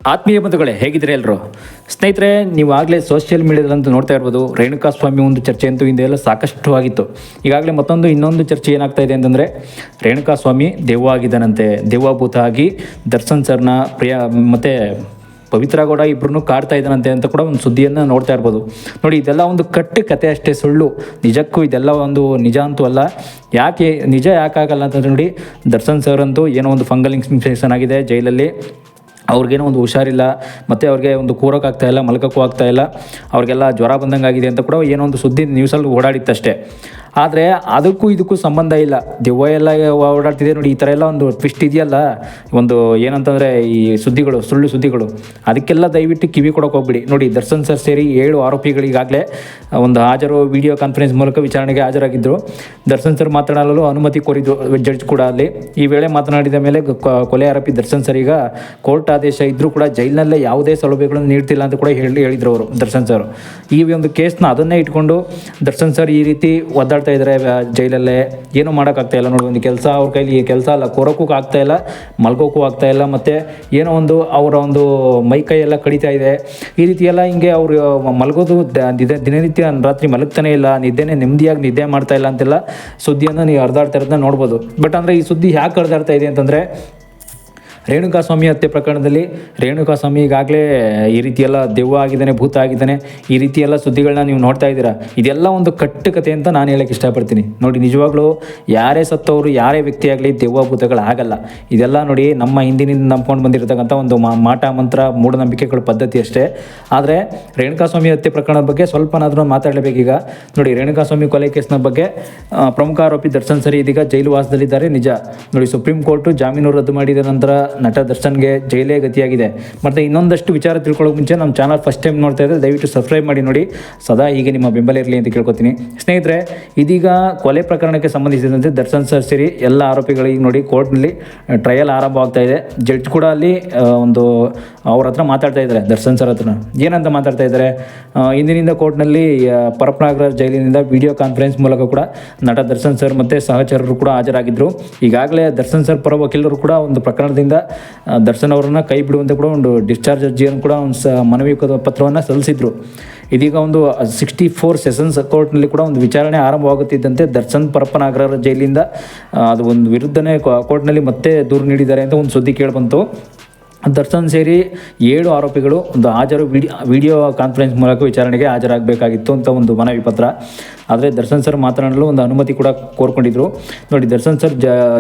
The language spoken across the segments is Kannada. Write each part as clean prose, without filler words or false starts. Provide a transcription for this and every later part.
ಆತ್ಮೀಯ ಬಂಧುಗಳೇ, ಹೇಗಿದ್ರೆ ಎಲ್ಲರೂ ಸ್ನೇಹಿತರೆ, ನೀವು ಆಗಲೇ ಸೋಷಿಯಲ್ ಮೀಡಿಯಾದಂತೂ ನೋಡ್ತಾ ಇರ್ಬೋದು. ರೇಣುಕಾಸ್ವಾಮಿ ಒಂದು ಚರ್ಚೆ ಅಂತೂ ಹಿಂದೆ ಸಾಕಷ್ಟು ಆಗಿತ್ತು. ಈಗಾಗಲೇ ಇನ್ನೊಂದು ಚರ್ಚೆ ಏನಾಗ್ತಾ ಇದೆ ಅಂತಂದರೆ, ರೇಣುಕಾಸ್ವಾಮಿ ದೆವ್ವ ಆಗಿದ್ದಾನಂತೆ. ದೆವ್ವಭೂತ ಆಗಿ ದರ್ಶನ್ ಸರ್ನ ಮತ್ತು ಪವಿತ್ರ ಗೌಡ ಇಬ್ಬರನ್ನು ಕಾಡ್ತಾ ಇದ್ದಾನಂತೆ ಅಂತ ಕೂಡ ಒಂದು ಸುದ್ದಿಯನ್ನು ನೋಡ್ತಾ ಇರ್ಬೋದು. ನೋಡಿ, ಇದೆಲ್ಲ ಒಂದು ಕತೆ ಅಷ್ಟೇ, ಸುಳ್ಳು. ನಿಜಕ್ಕೂ ಇದೆಲ್ಲ ಒಂದು ನಿಜ ಅಂತೂ ಅಲ್ಲ. ನಿಜ ಯಾಕಾಗಲ್ಲ ಅಂತಂದರೆ, ನೋಡಿ, ದರ್ಶನ್ ಸರ್ ಅಂತೂ ಏನೋ ಒಂದು ಫಂಗಲ್ ಇನ್ಫೆಕ್ಷನ್ ಆಗಿದೆ ಜೈಲಲ್ಲಿ. ಅವ್ರಿಗೇನೋ ಒಂದು ಹುಷಾರಿಲ್ಲ, ಮತ್ತು ಅವ್ರಿಗೆ ಒಂದು ಕೂರೋಕ್ಕಾಗ್ತಾಯಿಲ್ಲ, ಮಲ್ಕೋಕ್ಕೂ ಆಗ್ತಾಯಿಲ್ಲ, ಅವ್ರಿಗೆಲ್ಲ ಜ್ವರ ಬಂದಂಗೆ ಆಗಿದೆ ಅಂತ ಕೂಡ ಏನೋ ಒಂದು ಸುದ್ದಿ ನ್ಯೂಸಲ್ಲಿ ಓಡಾಡಿತ್ತಷ್ಟೇ. ಆದರೆ ಅದಕ್ಕೂ ಇದಕ್ಕೂ ಸಂಬಂಧ ಇಲ್ಲ. ದೆವ್ವ ಎಲ್ಲ ಓಡಾಡ್ತಿದೆ ನೋಡಿ, ಈ ಥರ ಎಲ್ಲ ಒಂದು ಟ್ವಿಸ್ಟ್ ಇದೆಯಲ್ಲ, ಒಂದು ಏನಂತಂದರೆ ಈ ಸುದ್ದಿಗಳು, ಸುಳ್ಳು ಸುದ್ದಿಗಳು, ಅದಕ್ಕೆಲ್ಲ ದಯವಿಟ್ಟು ಕಿವಿ ಕೊಡೋಕೆ ಹೋಗ್ಬಿಡಿ. ನೋಡಿ, ದರ್ಶನ್ ಸರ್ ಸೇರಿ 7 ಆರೋಪಿಗಳಿಗಾಗಲೇ ಒಂದು ವಿಡಿಯೋ ಕಾನ್ಫರೆನ್ಸ್ ಮೂಲಕ ವಿಚಾರಣೆಗೆ ಹಾಜರಾಗಿದ್ದರು. ದರ್ಶನ್ ಸರ್ ಮಾತನಾಡಲು ಅನುಮತಿ ಕೋರಿದ್ರು ಜಡ್ಜ್ ಕೂಡ ಅಲ್ಲಿ. ಈ ವೇಳೆ ಮಾತನಾಡಿದ ಮೇಲೆ ಕೊಲೆ ಆರೋಪಿ ದರ್ಶನ್ ಸರ್ ಈಗ ಕೋರ್ಟ್ ಆದೇಶ ಇದ್ದರೂ ಕೂಡ ಜೈಲಿನಲ್ಲೇ ಯಾವುದೇ ಸೌಲಭ್ಯಗಳನ್ನು ನೀಡ್ತಿಲ್ಲ ಅಂತ ಕೂಡ ಹೇಳಿದರು ಅವರು, ದರ್ಶನ್ ಸರ್. ಈ ಒಂದು ಕೇಸ್ನ ಅದನ್ನೇ ಇಟ್ಕೊಂಡು ದರ್ಶನ್ ಸರ್ ಈ ರೀತಿ ಒದ್ದಾಡ್ತಾ ಇದ್ದಾರೆ ಜೈಲಲ್ಲೇ. ಏನೂ ಮಾಡೋಕ್ಕಾಗ್ತಾಯಿಲ್ಲ. ನೋಡಿ, ಒಂದು ಕೆಲಸ ಅವ್ರ ಕೈಲಿ ಕೆಲಸ ಅಲ್ಲ, ಕೊರೋಕ್ಕೂ ಆಗ್ತಾಯಿಲ್ಲ, ಮಲ್ಗೋಕ್ಕೂ ಆಗ್ತಾಯಿಲ್ಲ, ಮತ್ತು ಏನೋ ಒಂದು ಅವರ ಒಂದು ಮೈ ಕೈ ಎಲ್ಲ ಕಡಿತಾ ಇದೆ. ಈ ರೀತಿ ಎಲ್ಲ ಹಿಂಗೆ ಅವರು ಮಲಗೋದು ದಿನನಿತ್ಯ ರಾತ್ರಿ ಮಲಗ್ತಾನೆ ಇಲ್ಲ, ನೆಮ್ಮದಿಯಾಗಿ ನಿದ್ದೆ ಮಾಡ್ತಾ ಇಲ್ಲ ಅಂತೆಲ್ಲ ಸುದ್ದಿಯನ್ನು ನೀವು ಹರಿದಾಡ್ತಾ ಇರೋದನ್ನ ನೋಡ್ಬೋದು. ಬಟ್ ಅಂದರೆ ಈ ಸುದ್ದಿ ಯಾಕೆ ಹರಿದಾಡ್ತಾ ಇದೆ ಅಂತಂದರೆ, ರೇಣುಕಾಸ್ವಾಮಿ ಹತ್ಯೆ ಪ್ರಕರಣದಲ್ಲಿ ರೇಣುಕಾಸ್ವಾಮಿ ಈಗಾಗಲೇ ಈ ರೀತಿಯೆಲ್ಲ ದೆವ್ವ ಆಗಿದ್ದಾನೆ, ಭೂತ ಆಗಿದ್ದಾನೆ, ಈ ರೀತಿಯೆಲ್ಲ ಸುದ್ದಿಗಳನ್ನ ನೀವು ನೋಡ್ತಾ ಇದ್ದೀರಾ. ಇದೆಲ್ಲ ಒಂದು ಕತೆ ಅಂತ ನಾನು ಹೇಳೋಕ್ಕೆ ಇಷ್ಟಪಡ್ತೀನಿ. ನೋಡಿ, ನಿಜವಾಗ್ಲೂ ಯಾರೇ ಸತ್ತವರು, ಯಾರೇ ವ್ಯಕ್ತಿ ಆಗಲಿ ದೆವ್ವ ಭೂತಗಳಾಗಲ್ಲ. ಇದೆಲ್ಲ ನೋಡಿ, ನಮ್ಮ ಹಿಂದಿನಿಂದ ನಂಬ್ಕೊಂಡು ಬಂದಿರತಕ್ಕಂಥ ಒಂದು ಮಾಟ ಮಂತ್ರ, ಮೂಢನಂಬಿಕೆಗಳ ಪದ್ಧತಿ ಅಷ್ಟೇ. ಆದರೆ ರೇಣುಕಾಸ್ವಾಮಿ ಹತ್ಯೆ ಪ್ರಕರಣದ ಬಗ್ಗೆ ಸ್ವಲ್ಪನಾದರೂ ಮಾತಾಡಲೇಬೇಕೀಗ. ನೋಡಿ, ರೇಣುಕಾಸ್ವಾಮಿ ಕೊಲೆ ಕೇಸ್ನ ಬಗ್ಗೆ ಪ್ರಮುಖ ಆರೋಪಿ ದರ್ಶನ್ ಸರಿ ಇದೀಗ ಜೈಲು ವಾಸದಲ್ಲಿದ್ದಾರೆ, ನಿಜ. ನೋಡಿ, ಸುಪ್ರೀಂ ಕೋರ್ಟು ಜಾಮೀನು ರದ್ದು ಮಾಡಿದ ನಂತರ ನಟ ದರ್ಶನ್ಗೆ ಜೈಲೇ ಗತಿಯಾಗಿದೆ. ಮತ್ತು ಇನ್ನೊಂದಷ್ಟು ವಿಚಾರ ತಿಳ್ಕೊಳ್ಳೋಕೆ ಮುಂಚೆ ನಮ್ಮ ಚಾನಲ್ ಫಸ್ಟ್ ಟೈಮ್ ನೋಡ್ತಾ ಇದ್ದರೆ ದಯವಿಟ್ಟು ಸಬ್ಸ್ಕ್ರೈಬ್ ಮಾಡಿ ನೋಡಿ. ಸದಾ ಹೀಗೆ ನಿಮ್ಮ ಬೆಂಬಲ ಇರಲಿ ಅಂತ ಕೇಳ್ಕೊತೀನಿ. ಸ್ನೇಹಿತರೆ, ಇದೀಗ ಕೊಲೆ ಪ್ರಕರಣಕ್ಕೆ ಸಂಬಂಧಿಸಿದಂತೆ ದರ್ಶನ್ ಸರ್ ಸೇರಿ ಎಲ್ಲ ಆರೋಪಿಗಳಿಗೆ ನೋಡಿ ಕೋರ್ಟ್ನಲ್ಲಿ ಟ್ರಯಲ್ ಆರಂಭವಾಗ್ತಾ ಇದೆ. ಜಡ್ಜ್ ಕೂಡ ಅಲ್ಲಿ ಒಂದು ಅವ್ರ ಹತ್ರ ಮಾತಾಡ್ತಾ ಇದ್ದಾರೆ, ದರ್ಶನ್ ಸರ್ ಹತ್ರ. ಏನಂತ ಮಾತಾಡ್ತಾ ಇದ್ದಾರೆ, ಇಂದಿನಿಂದ ಕೋರ್ಟ್ನಲ್ಲಿ ಪರಪ್ಪನಗರ ಜೈಲಿನಿಂದ ವಿಡಿಯೋ ಕಾನ್ಫರೆನ್ಸ್ ಮೂಲಕ ಕೂಡ ನಟ ದರ್ಶನ್ ಸರ್ ಮತ್ತು ಸಹಚರರು ಕೂಡ ಹಾಜರಾಗಿದ್ದರು. ಈಗಾಗಲೇ ದರ್ಶನ್ ಸರ್ ಪರ ವಕೀಲರು ಕೂಡ ಒಂದು ಪ್ರಕರಣದಿಂದ ದರ್ಶನ್ ಅವರನ್ನು ಕೈ ಬಿಡುವಂತೆ ಕೂಡ ಒಂದು ಡಿಸ್ಚಾರ್ಜ್ ಅರ್ಜಿಯನ್ನು ಕೂಡ ಒಂದು ಮನವಿ ಪತ್ರವನ್ನು ಸಲ್ಲಿಸಿದ್ರು. ಇದೀಗ ಒಂದು 64 ಸೆಷನ್ಸ್ ಕೋರ್ಟ್ನಲ್ಲಿ ಕೂಡ ಒಂದು ವಿಚಾರಣೆ ಆರಂಭವಾಗುತ್ತಿದ್ದಂತೆ ದರ್ಶನ್ ಪರಪ್ಪನಗರ ಜೈಲಿಂದ ಅದು ಒಂದು ವಿರುದ್ಧನೇ ಕೋರ್ಟ್ನಲ್ಲಿ ಮತ್ತೆ ದೂರು ನೀಡಿದ್ದಾರೆ ಅಂತ ಒಂದು ಸುದ್ದಿ ಕೇಳಿಬಂತು. ದರ್ಶನ್ ಸೇರಿ 7 ಆರೋಪಿಗಳು ಒಂದು ವಿಡಿಯೋ ಕಾನ್ಫರೆನ್ಸ್ ಮೂಲಕ ವಿಚಾರಣೆಗೆ ಹಾಜರಾಗಬೇಕಾಗಿತ್ತು ಅಂತ ಒಂದು ಮನವಿ ಪತ್ರ. ಆದರೆ ದರ್ಶನ್ ಸರ್ ಮಾತನಾಡಲು ಒಂದು ಅನುಮತಿ ಕೂಡ ಕೋರ್ಕೊಂಡಿದ್ರು. ನೋಡಿ, ದರ್ಶನ್ ಸರ್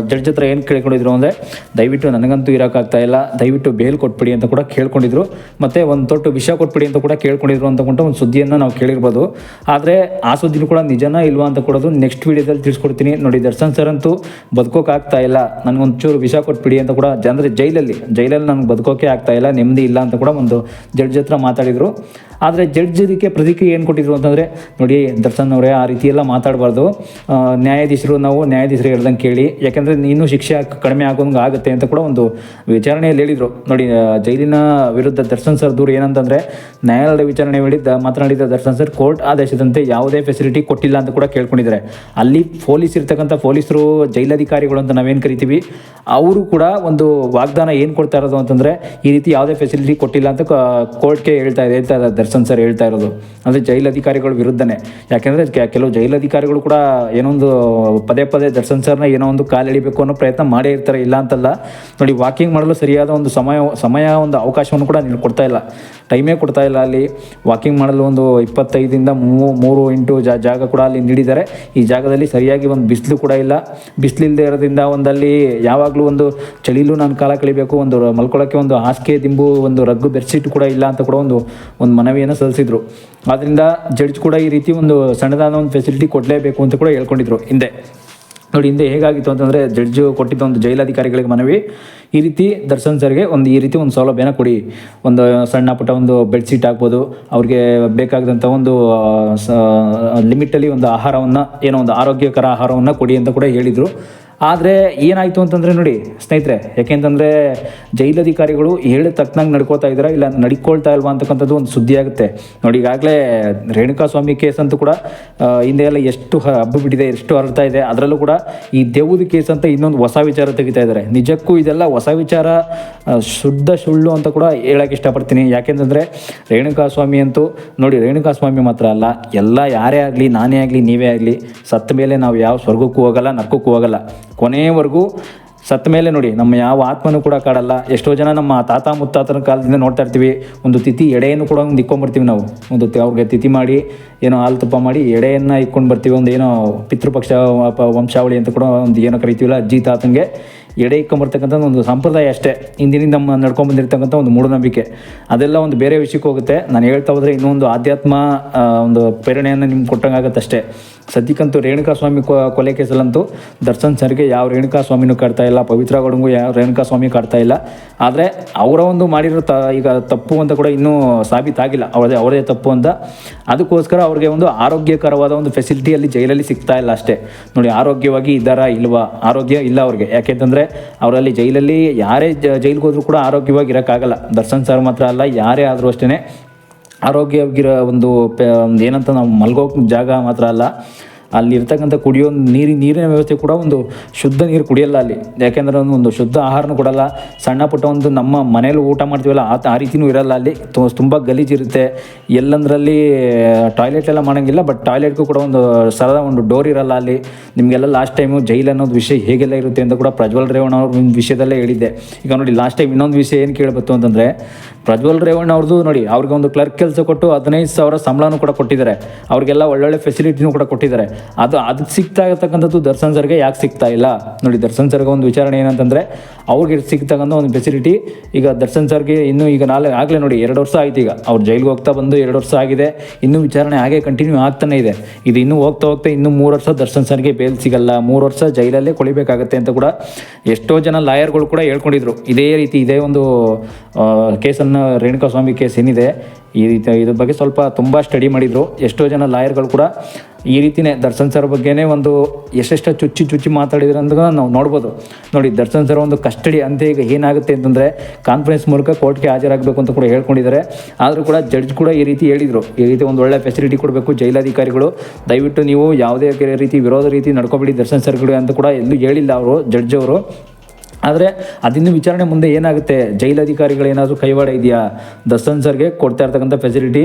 ಜಡ್ಜ್ ಹತ್ರ ಏನು ಕೇಳ್ಕೊಂಡಿದ್ರು ಅಂದರೆ, ದಯವಿಟ್ಟು ನನಗಂತೂ ಇರೋಕ್ಕಾಗ್ತಾ ಇಲ್ಲ, ದಯವಿಟ್ಟು ಬೇಲ್ ಕೊಟ್ಬಿಡಿ ಅಂತ ಕೂಡ ಕೇಳ್ಕೊಂಡಿದ್ರು. ಮತ್ತು ಒಂದು ತೊಟ್ಟು ವಿಷ ಕೊಟ್ಬಿಡಿ ಅಂತ ಕೂಡ ಕೇಳ್ಕೊಂಡಿದ್ರು ಅಂತಕೊಂಡು ಒಂದು ಸುದ್ದಿಯನ್ನು ನಾವು ಕೇಳಿರ್ಬೋದು. ಆದರೆ ಆ ಸುದ್ದಿನೂ ಕೂಡ ನಿಜನಾ ಇಲ್ವಾ ಅಂತ ಕೊಡೋದು ನೆಕ್ಸ್ಟ್ ವೀಡಿಯೋದಲ್ಲಿ ತಿಳಿಸ್ಕೊಡ್ತೀನಿ. ನೋಡಿ, ದರ್ಶನ್ ಸರ್ ಅಂತೂ ಬದುಕೋಕ್ಕಾಗ್ತಾ ಇಲ್ಲ, ನನಗೊಂಚೂರು ವಿಷ ಕೊಟ್ಬಿಡಿ ಅಂತ ಕೂಡ, ಅಂದರೆ ಜೈಲಲ್ಲಿ ನನಗೆ ಬದುಕೋಕೆ ಆಗ್ತಾ ಇಲ್ಲ, ನೆಮ್ಮದಿ ಇಲ್ಲ ಅಂತ ಕೂಡ ಒಂದು ಜಡ್ಜ್ ಹತ್ರ ಮಾತಾಡಿದರು. ಆದರೆ ಜಡ್ಜ್ ಇದಕ್ಕೆ ಪ್ರತಿಕ್ರಿಯೆ ಏನು ಕೊಟ್ಟಿದ್ರು ಅಂತಂದರೆ, ನೋಡಿ ದರ್ಶನ್ ಅವರೇ, ಆ ರೀತಿ ಎಲ್ಲ ಮಾತಾಡಬಾರ್ದು, ನ್ಯಾಯಾಧೀಶರು ಹೇಳ್ದಂಗೆ ಕೇಳಿ, ಯಾಕೆಂದರೆ ಇನ್ನೂ ಶಿಕ್ಷೆ ಕಡಿಮೆ ಆಗೋಂಗೆ ಆಗುತ್ತೆ ಅಂತ ಕೂಡ ಒಂದು ವಿಚಾರಣೆಯಲ್ಲಿ ಹೇಳಿದರು. ನೋಡಿ, ಜೈಲಿನ ವಿರುದ್ಧ ದರ್ಶನ್ ಸರ್ ದೂರು ಏನಂತಂದರೆ, ನ್ಯಾಯಾಲಯದ ವಿಚಾರಣೆ ಮಾತನಾಡಿದ ದರ್ಶನ್ ಸರ್ ಕೋರ್ಟ್ ಆದೇಶದಂತೆ ಯಾವುದೇ ಫೆಸಿಲಿಟಿ ಕೊಟ್ಟಿಲ್ಲ ಅಂತ ಕೂಡ ಕೇಳ್ಕೊಂಡಿದ್ದಾರೆ. ಅಲ್ಲಿ ಪೊಲೀಸರು, ಜೈಲಧಿಕಾರಿಗಳು ಅಂತ ನಾವೇನು ಕರಿತೀವಿ, ಅವರು ಕೂಡ ಒಂದು ವಾಗ್ದಾನ ಏನು ಕೊಡ್ತಾ ಇರೋದು ಅಂತಂದರೆ, ಈ ರೀತಿ ಯಾವುದೇ ಫೆಸಿಲಿಟಿ ಕೊಟ್ಟಿಲ್ಲ ಅಂತ ಕೋರ್ಟ್ಗೆ ಹೇಳ್ತಾ ಇದ್ದಾರೆ ದರ್ಶನ್ ಸರ್ ಹೇಳ್ತಾ ಇರೋದು. ಅಂದರೆ ಜೈಲಧಿಕಾರಿಗಳ ವಿರುದ್ಧನೇ. ಯಾಕೆಂದರೆ ಕೆಲವು ಜೈಲಧಿಕಾರಿಗಳು ಕೂಡ ಏನೊಂದು ಪದೇ ದರ್ಶನ್ ಸರ್ನ ಏನೋ ಒಂದು ಕಾಲೆಳಿಬೇಕು ಅನ್ನೋ ಪ್ರಯತ್ನ ಮಾಡೇ ಇರ್ತಾರೆ, ಇಲ್ಲ ಅಂತಲ್ಲ. ನೋಡಿ, ವಾಕಿಂಗ್ ಮಾಡಲು ಸರಿಯಾದ ಒಂದು ಸಮಯ ಒಂದು ಅವಕಾಶವನ್ನು ಕೂಡ ಕೊಡ್ತಾ ಇಲ್ಲ, ಟೈಮೇ ಕೊಡ್ತಾ ಇಲ್ಲ. ಅಲ್ಲಿ ವಾಕಿಂಗ್ ಮಾಡಲು ಒಂದು 25ರಿಂದ 3 ಇಂಟು ಜಾಗ ಕೂಡ ಅಲ್ಲಿ ನೀಡಿದ್ದಾರೆ. ಈ ಜಾಗದಲ್ಲಿ ಸರಿಯಾಗಿ ಒಂದು ಬಿಸಿಲು ಕೂಡ ಇಲ್ಲ. ಬಿಸಿಲಿಲ್ಲದೆ ಇರೋದ್ರಿಂದ ಒಂದಲ್ಲಿ ಯಾವಾಗಲೂ ಒಂದು ಚಳಿಲೂ ನಾನು ಕಾಲ ಕಳಿಬೇಕು, ಒಂದು ಮಲ್ಕೊಳ್ಳೋಕ್ಕೆ ಒಂದು ಹಾಸಿಗೆ, ದಿಂಬು, ಒಂದು ರಗ್ಗು, ಬೆಡ್ಶೀಟ್ ಕೂಡ ಇಲ್ಲ ಅಂತ ಕೂಡ ಒಂದು ಮನವಿಯನ್ನು ಸಲ್ಲಿಸಿದ್ರು. ಆದ್ದರಿಂದ ಜಡ್ಜ್ ಕೂಡ ಈ ರೀತಿ ಒಂದು ಸಣ್ಣದಾದ ಒಂದು ಫೆಸಿಲಿಟಿ ಕೊಡಲೇಬೇಕು ಅಂತ ಕೂಡ ಹೇಳ್ಕೊಂಡಿದ್ರು ಹಿಂದೆ. ನೋಡಿ, ಹಿಂದೆ ಹೇಗಾಗಿತ್ತು ಅಂತಂದರೆ, ಜಡ್ಜು ಕೊಟ್ಟಿದ್ದ ಒಂದು ಜೈಲಧಿಕಾರಿಗಳಿಗೆ ಮನವಿ, ಈ ರೀತಿ ದರ್ಶನ್ ಸರ್ಗೆ ಈ ರೀತಿ ಒಂದು ಸೌಲಭ್ಯನ ಕೊಡಿ, ಒಂದು ಸಣ್ಣ ಪುಟ್ಟ ಒಂದು ಬೆಡ್ಶೀಟ್ ಆಗ್ಬೋದು, ಅವ್ರಿಗೆ ಬೇಕಾದಂಥ ಒಂದು ಲಿಮಿಟಲ್ಲಿ ಒಂದು ಆಹಾರವನ್ನು, ಏನೋ ಒಂದು ಆರೋಗ್ಯಕರ ಆಹಾರವನ್ನು ಕೊಡಿ ಅಂತ ಕೂಡ ಹೇಳಿದರು. ಆದರೆ ಏನಾಯಿತು ಅಂತಂದರೆ ನೋಡಿ ಸ್ನೇಹಿತರೆ, ಯಾಕೆಂತಂದರೆ ಜೈಲಧಿಕಾರಿಗಳು ಹೇಳಿದ ತಕ್ಕನಾಗಿ ನಡ್ಕೋತಾ ಇದ್ದಾರೆ ಇಲ್ಲ ನಡ್ಕೊಳ್ತಾ ಇಲ್ವಾ ಅಂತಕ್ಕಂಥದ್ದು ಒಂದು ಸುದ್ದಿ ಆಗುತ್ತೆ ನೋಡಿ. ಈಗಾಗಲೇ ರೇಣುಕಾಸ್ವಾಮಿ ಕೇಸ್ ಅಂತೂ ಕೂಡ ಹಿಂದೆ ಎಲ್ಲ ಎಷ್ಟು ಹಬ್ಬ ಬಿಟ್ಟಿದೆ, ಎಷ್ಟು ಹರಡ್ತಾ ಇದೆ. ಅದರಲ್ಲೂ ಕೂಡ ಈ ದೇವುದು ಕೇಸ್ ಅಂತ ಇನ್ನೊಂದು ಹೊಸ ವಿಚಾರ ತೆಗಿತಾ ಇದ್ದಾರೆ. ನಿಜಕ್ಕೂ ಇದೆಲ್ಲ ಹೊಸ ವಿಚಾರ, ಶುದ್ಧ ಸುಳ್ಳು ಅಂತ ಕೂಡ ಹೇಳೋಕ್ಕೆ ಇಷ್ಟಪಡ್ತೀನಿ. ಯಾಕೆಂತಂದರೆ ರೇಣುಕಾಸ್ವಾಮಿ ಅಂತೂ ನೋಡಿ, ರೇಣುಕಾಸ್ವಾಮಿ ಮಾತ್ರ ಅಲ್ಲ, ಎಲ್ಲ ಯಾರೇ ಆಗಲಿ, ನಾನೇ ಆಗಲಿ, ನೀವೇ ಆಗಲಿ, ಸತ್ತ ಮೇಲೆ ನಾವು ಯಾವ ಸ್ವರ್ಗಕ್ಕೂ ಹೋಗಲ್ಲ, ನರ್ಕಕ್ಕೂ ಹೋಗಲ್ಲ. ಕೊನೆಯವರೆಗೂ ಸತ್ತ ಮೇಲೆ ನೋಡಿ ನಮ್ಮ ಯಾವ ಆತ್ಮನೂ ಕೂಡ ಕಾಡಲ್ಲ. ಎಷ್ಟೋ ಜನ ನಮ್ಮ ತಾತ ಮುತ್ತಾತನ ಕಾಲದಿಂದ ನೋಡ್ತಾ ಇರ್ತೀವಿ, ಒಂದು ತಿಥಿ ಎಡೆಯನ್ನು ಕೂಡ ಒಂದು ಇಕ್ಕೊಂಡ್ಬರ್ತೀವಿ ನಾವು. ಒಂದು ಅವ್ರಿಗೆ ತಿಥಿ ಮಾಡಿ ಏನೋ ಹಾಲು ತುಪ್ಪ ಮಾಡಿ ಎಡೆಯನ್ನು ಇಕ್ಕೊಂಡು ಬರ್ತೀವಿ. ಒಂದು ಏನೋ ಪಿತೃಪಕ್ಷ ವಂಶಾವಳಿ ಅಂತ ಕೂಡ ಒಂದು ಏನೋ ಕರಿತೀವಲ್ಲ, ಅಜ್ಜಿ ತಾತಂಗೆ ಎಡೆ ಇಕ್ಕೊಂಬರ್ತಕ್ಕಂಥ ಒಂದು ಸಂಪ್ರದಾಯ ಅಷ್ಟೇ. ಹಿಂದಿನಿಂದ ನಮ್ಮ ನಡ್ಕೊಂಡ್ಬಂದಿರ್ತಕ್ಕಂಥ ಒಂದು ಮೂಢನಂಬಿಕೆ. ಅದೆಲ್ಲ ಒಂದು ಬೇರೆ ವಿಷಯಕ್ಕೆ ಹೋಗುತ್ತೆ. ನಾನು ಹೇಳ್ತಾ ಹೋದರೆ ಇನ್ನೊಂದು ಆಧ್ಯಾತ್ಮ ಒಂದು ಪ್ರೇರಣೆಯನ್ನು ನಿಮ್ಗೆ ಕೊಟ್ಟಂಗಾಗತ್ತೆ ಅಷ್ಟೇ. ಸದ್ಯಕ್ಕಂತೂ ರೇಣುಕಾಸ್ವಾಮಿ ಕೊಲೆ ಕೇಸಲ್ಲಂತೂ ದರ್ಶನ್ ಸರ್ಗೆ ಯಾವ ರೇಣುಕಾಸ್ವಾಮಿನೂ ಕಾಡ್ತಾ ಇಲ್ಲ, ಪವಿತ್ರ ಗೌಡಂಗೂ ಯಾವ ರೇಣುಕಾಸ್ವಾಮಿ ಕಾಡ್ತಾ ಇಲ್ಲ. ಆದರೆ ಅವರ ಒಂದು ಮಾಡಿರೋ ಈಗ ತಪ್ಪು ಅಂತ ಕೂಡ ಇನ್ನೂ ಸಾಬೀತಾಗಿಲ್ಲ, ಅವರದೇ ತಪ್ಪು ಅಂತ. ಅದಕ್ಕೋಸ್ಕರ ಅವ್ರಿಗೆ ಒಂದು ಆರೋಗ್ಯಕರವಾದ ಒಂದು ಫೆಸಿಲಿಟಿಯಲ್ಲಿ ಜೈಲಲ್ಲಿ ಸಿಗ್ತಾ ಇಲ್ಲ ಅಷ್ಟೇ. ನೋಡಿ, ಆರೋಗ್ಯವಾಗಿ ಇದ್ದಾರಾ ಇಲ್ವಾ? ಆರೋಗ್ಯ ಇಲ್ಲ ಅವ್ರಿಗೆ. ಯಾಕೆಂತಂದರೆ ಅವರಲ್ಲಿ ಜೈಲಲ್ಲಿ ಯಾರೇ ಜೈಲಿಗೆ ಹೋದರೂ ಕೂಡ ಆರೋಗ್ಯವಾಗಿ ಇರೋಕ್ಕಾಗಲ್ಲ. ದರ್ಶನ್ ಸರ್ ಮಾತ್ರ ಅಲ್ಲ, ಯಾರೇ ಆದರೂ ಅಷ್ಟೇ ಆರೋಗ್ಯವಾಗಿರೋ ಒಂದು ಏನಂತ ನಾವು ಮಲ್ಗೋ ಜಾಗ ಮಾತ್ರ ಅಲ್ಲ, ಅಲ್ಲಿರ್ತಕ್ಕಂಥ ಕುಡಿಯೋ ನೀರಿನ ವ್ಯವಸ್ಥೆ ಕೂಡ ಒಂದು ಶುದ್ಧ ನೀರು ಕುಡಿಯಲ್ಲ ಅಲ್ಲಿ. ಯಾಕೆಂದರೆ ಒಂದು ಶುದ್ಧ ಆಹಾರನೂ ಕೊಡಲ್ಲ. ಸಣ್ಣ ಪುಟ್ಟ ಒಂದು ನಮ್ಮ ಮನೇಲಿ ಊಟ ಮಾಡ್ತೀವಲ್ಲ ಆ ರೀತಿಯೂ ಇರಲ್ಲ ಅಲ್ಲಿ. ತುಂಬ ಗಲೀಜಿರುತ್ತೆ. ಎಲ್ಲಂದ್ರಲ್ಲಿ ಟಾಯ್ಲೆಟ್ ಎಲ್ಲ ಮಾಡೋಂಗಿಲ್ಲ, ಬಟ್ ಟಾಯ್ಲೆಟ್ಗೂ ಕೂಡ ಒಂದು ಸರದ ಒಂದು ಡೋರ್ ಇರಲ್ಲ ಅಲ್ಲಿ. ನಿಮಗೆಲ್ಲ ಲಾಸ್ಟ್ ಟೈಮು ಜೈಲು ಅನ್ನೋದು ವಿಷಯ ಹೇಗೆಲ್ಲ ಇರುತ್ತೆ ಅಂತ ಕೂಡ ಪ್ರಜ್ವಲ್ ರೇವಣ್ಣ ಅವ್ರ ಒಂದು ವಿಷಯದಲ್ಲೇ ಹೇಳಿದ್ದೆ. ಈಗ ನೋಡಿ, ಲಾಸ್ಟ್ ಟೈಮ್ ಇನ್ನೊಂದು ವಿಷಯ ಏನು ಕೇಳಬತ್ತು ಅಂತಂದರೆ, ಪ್ರಜ್ವಲ್ ರೇವಣ್ಣ ಅವ್ರದ್ದು ನೋಡಿ, ಅವ್ರಿಗೆ ಒಂದು ಕ್ಲರ್ಕ್ ಕೆಲಸ ಕೊಟ್ಟು 15,000 ಸಂಬಳನೂ ಕೂಡ ಕೊಟ್ಟಿದ್ದಾರೆ. ಅವ್ರಿಗೆಲ್ಲ ಒಳ್ಳೊಳ್ಳೆ ಫೆಸಿಲಿಟಿನೂ ಕೂಡ ಕೊಟ್ಟಿದ್ದಾರೆ. ಅದಕ್ಕೆ ಸಿಗ್ತಾ ಇರ್ತಕ್ಕಂಥದ್ದು ದರ್ಶನ್ ಸರ್ಗೆ ಯಾಕೆ ಸಿಗ್ತಾ ಇಲ್ಲ ನೋಡಿ. ದರ್ಶನ್ ಸರ್ಗೆ ಒಂದು ವಿಚಾರಣೆ ಏನಂತಂದರೆ, ಅವ್ರಿಗೆ ಸಿಗ್ತಕ್ಕಂಥ ಒಂದು ಫೆಸಿಲಿಟಿ ಈಗ ದರ್ಶನ್ ಸರ್ಗೆ ಇನ್ನೂ ಈಗ ಆಗಲೇ ನೋಡಿ 2 ವರ್ಷ ಆಯ್ತು. ಈಗ ಅವ್ರು ಜೈಲಿಗೆ ಹೋಗ್ತಾ ಬಂದು 2 ವರ್ಷ ಆಗಿದೆ. ಇನ್ನೂ ವಿಚಾರಣೆ ಹಾಗೆ ಕಂಟಿನ್ಯೂ ಆಗ್ತಾನೆ ಇದೆ. ಇದು ಇನ್ನೂ ಹೋಗ್ತಾ ಇನ್ನೂ 3 ವರ್ಷ ದರ್ಶನ್ ಸರ್ಗೆ ಬೇಲ್ ಸಿಗಲ್ಲ, 3 ವರ್ಷ ಜೈಲಲ್ಲೇ ಕೊಳಿಬೇಕಾಗತ್ತೆ ಅಂತ ಕೂಡ ಎಷ್ಟೋ ಜನ ಲಾಯರ್ಗಳು ಕೂಡ ಹೇಳ್ಕೊಂಡಿದ್ರು. ಇದೇ ರೀತಿ ಇದೇ ಒಂದು ಕೇಸನ್ನು, ರೇಣುಕಾಸ್ವಾಮಿ ಕೇಸ್ ಏನಿದೆ ಈ ರೀತಿ ಇದ್ರ ಬಗ್ಗೆ ಸ್ವಲ್ಪ ತುಂಬ ಸ್ಟಡಿ ಮಾಡಿದರು. ಎಷ್ಟೋ ಜನ ಲಾಯರ್ಗಳು ಕೂಡ ಈ ರೀತಿಯೇ ದರ್ಶನ್ ಸರ್ ಬಗ್ಗೆನೇ ಒಂದು ಎಷ್ಟೆಷ್ಟು ಚುಚ್ಚಿ ಮಾತಾಡಿದ್ರು ಅಂತ ನಾವು ನೋಡ್ಬೋದು. ನೋಡಿ, ದರ್ಶನ್ ಸರ್ ಒಂದು ಕಸ್ಟಡಿ ಅಂತ ಈಗ ಏನಾಗುತ್ತೆ ಅಂತಂದರೆ ಕಾನ್ಫರೆನ್ಸ್ ಮೂಲಕ ಕೋರ್ಟ್ಗೆ ಹಾಜರಾಗಬೇಕು ಅಂತ ಕೂಡ ಹೇಳ್ಕೊಂಡಿದ್ದಾರೆ. ಆದರೂ ಕೂಡ ಜಡ್ಜ್ ಕೂಡ ಈ ರೀತಿ ಹೇಳಿದರು, ಈ ರೀತಿ ಒಂದು ಒಳ್ಳೆ ಫೆಸಿಲಿಟಿ ಕೊಡಬೇಕು ಜೈಲಾಧಿಕಾರಿಗಳು, ದಯವಿಟ್ಟು ನೀವು ಯಾವುದೇ ರೀತಿ ವಿರೋಧ ರೀತಿ ನಡ್ಕೊಬೇಡಿ ದರ್ಶನ್ ಸರ್ಗಳು ಅಂತ ಕೂಡ ಎಲ್ಲೂ ಹೇಳಿಲ್ಲ ಅವರು, ಜಡ್ಜ್ ಅವರು. ಆದರೆ ಅದಿನ್ನೂ ವಿಚಾರಣೆ ಮುಂದೆ ಏನಾಗುತ್ತೆ, ಜೈಲಧಿಕಾರಿಗಳೇನಾದರೂ ಕೈವಾಡ ಇದೆಯಾ, ದರ್ಶನ್ ಸರ್ಗೆ ಕೊಡ್ತಾ ಇರ್ತಕ್ಕಂಥ ಫೆಸಿಲಿಟಿ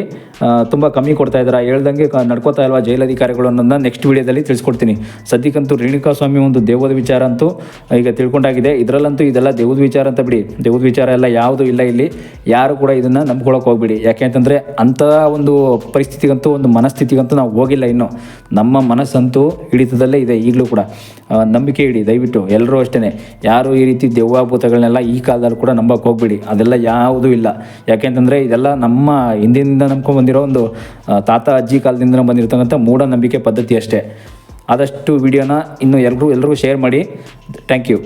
ತುಂಬ ಕಮ್ಮಿ ಕೊಡ್ತಾ ಇದ್ದಾರೆ, ಹೇಳ್ದಂಗೆ ನಡ್ಕೋತಾ ಇಲ್ವಾ ಜೈಲಧಿಕಾರಿಗಳು ಅನ್ನೋದನ್ನ ನೆಕ್ಸ್ಟ್ ವೀಡಿಯೋದಲ್ಲಿ ತಿಳಿಸ್ಕೊಡ್ತೀನಿ. ಸದ್ಯಕ್ಕಂತೂ ರೇಣುಕಾಸ್ವಾಮಿ ಒಂದು ದೇವದ ವಿಚಾರ ಅಂತೂ ಈಗ ತಿಳ್ಕೊಂಡಾಗಿದೆ. ಇದರಲ್ಲಂತೂ ಇದೆಲ್ಲ ದೇವದ ವಿಚಾರ ಅಂತ ಬಿಡಿ, ದೇವದ ವಿಚಾರ ಎಲ್ಲ ಯಾವುದೂ ಇಲ್ಲ ಇಲ್ಲಿ. ಯಾರು ಕೂಡ ಇದನ್ನು ನಂಬ್ಕೊಳ್ಳೋಕೆ ಹೋಗ್ಬಿಡಿ. ಯಾಕೆ ಅಂತಂದರೆ ಅಂಥ ಒಂದು ಪರಿಸ್ಥಿತಿಗಂತೂ, ಒಂದು ಮನಸ್ಥಿತಿಗಂತೂ ನಾವು ಹೋಗಿಲ್ಲ ಇನ್ನೂ. ನಮ್ಮ ಮನಸ್ಸಂತೂ ಹಿಡಿತದಲ್ಲೇ ಇದೆ ಈಗಲೂ ಕೂಡ. ನಂಬಿಕೆ ಇಡಿ ದಯವಿಟ್ಟು ಎಲ್ಲರೂ ಅಷ್ಟೇ. ಯಾರು ಈ ರೀತಿ ದೆವ್ವಾಭೂತಗಳನ್ನೆಲ್ಲ ಈ ಕಾಲದಲ್ಲಿ ಕೂಡ ನಂಬಕ್ಕೆ ಹೋಗ್ಬಿಡಿ, ಅದೆಲ್ಲ ಯಾವುದೂ ಇಲ್ಲ. ಯಾಕೆಂತಂದರೆ ಇದೆಲ್ಲ ನಮ್ಮ ಹಿಂದಿನಿಂದ ನಂಬ್ಕೊಂಡು ಬಂದಿರೋ ಒಂದು ತಾತ ಅಜ್ಜಿ ಕಾಲದಿಂದ ಬಂದಿರತಕ್ಕಂಥ ಮೂಢನಂಬಿಕೆ ಪದ್ಧತಿ ಅಷ್ಟೇ. ಆದಷ್ಟು ವಿಡಿಯೋನ ಇನ್ನೂ ಎಲ್ಲರಿಗೂ ಶೇರ್ ಮಾಡಿ. Thank you.